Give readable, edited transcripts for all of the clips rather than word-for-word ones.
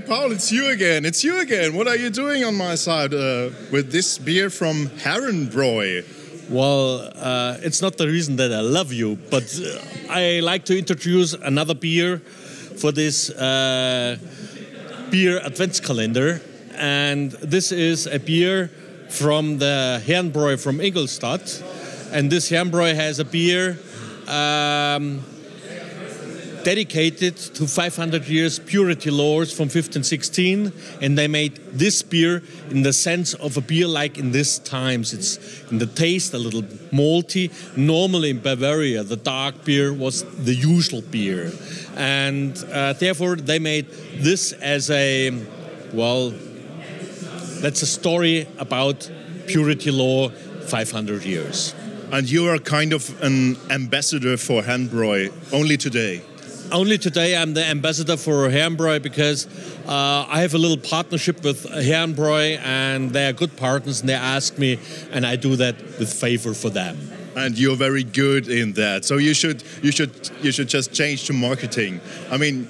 Paul, it's you again. It's you again. What are you doing on my side with this beer from Herrenbräu? Well, it's not the reason that I love you, but I like to introduce another beer for this beer adventskalender. And this is a beer from the Herrenbräu from Ingolstadt. And this Herrenbräu has a beer dedicated to 500 years purity laws from 1516, and they made this beer in the sense of a beer like in these times. It's in the taste a little malty. Normally in Bavaria, the dark beer was the usual beer, and therefore they made this as a, well, that's a story about purity law 500 years. And you are kind of an ambassador for Herrenbräu only today. Only today I'm the ambassador for Herrenbräu because I have a little partnership with Herrenbräu and they are good partners and they ask me and I do that with favor for them. And you're very good in that. So you should just change to marketing. I mean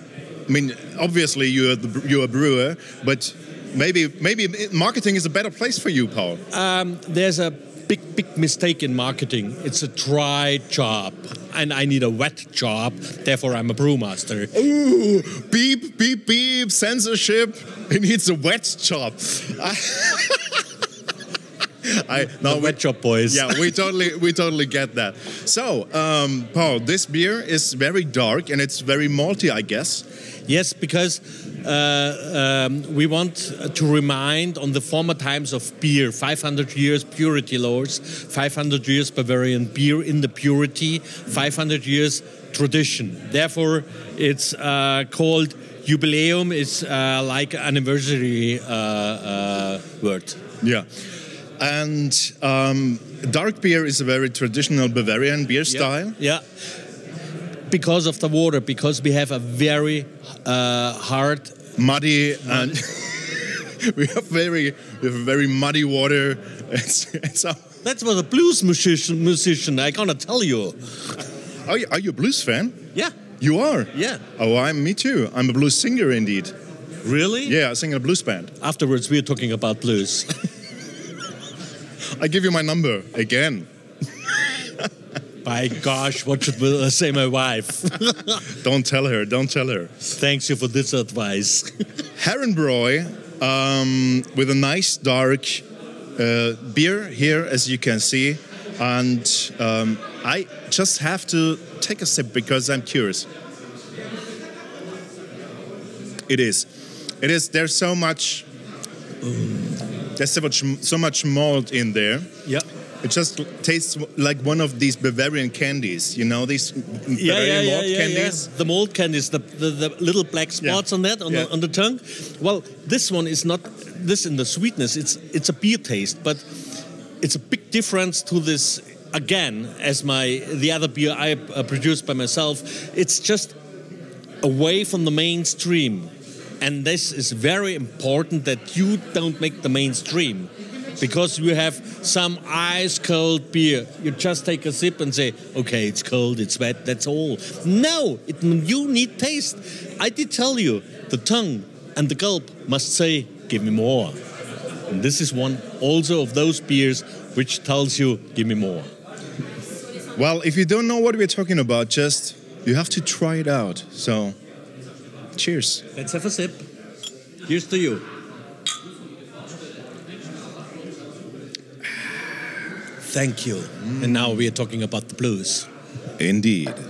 obviously you're a brewer, but maybe marketing is a better place for you, Paul. There's a big mistake in marketing. It's a dry job, and I need a wet job. Therefore, I'm a brewmaster. Ooh, beep, beep, beep, censorship. He needs a wet job. Wet job, boys. Yeah, we totally get that. So, Paul, this beer is very dark and it's very malty, I guess. Yes, because we want to remind on the former times of beer, 500 years purity laws, 500 years Bavarian beer in the purity, 500 years tradition. Therefore, it's called Jubiläum, it's like an anniversary word. Yeah. And dark beer is a very traditional Bavarian beer style. Yeah. Because of the water, because we have a very hard, muddy, and we have very muddy water. That was a blues musician. I gonna tell you. Are you a blues fan? Yeah. You are? Yeah. Oh, me too. I'm a blues singer indeed. Really? Yeah, I sing in a blues band. Afterwards, we're talking about blues. I give you my number again. By gosh, what should I say my wife? Don't tell her. Thanks you for this advice. Herrenbräu with a nice dark beer here, as you can see. And I just have to take a sip because I'm curious. It is. There's so much malt in there. Yeah. It just tastes like one of these Bavarian candies, you know, these Bavarian malt candies. Yeah. The malt candies, the little black spots on that, on the tongue. Well, this one is not this in the sweetness. It's a beer taste, but it's a big difference to this. Again, as the other beer I produced by myself, it's just away from the mainstream, and this is very important that you don't make the mainstream. Because you have some ice cold beer, you just take a sip and say, okay, it's cold, it's wet, that's all. No, you need taste. I did tell you, the tongue and the gulp must say, give me more. And this is one also of those beers which tells you, give me more. Well, if you don't know what we're talking about, you have to try it out. So, cheers. Let's have a sip. Here's to you. Thank you. And now we are talking about the blues. Indeed.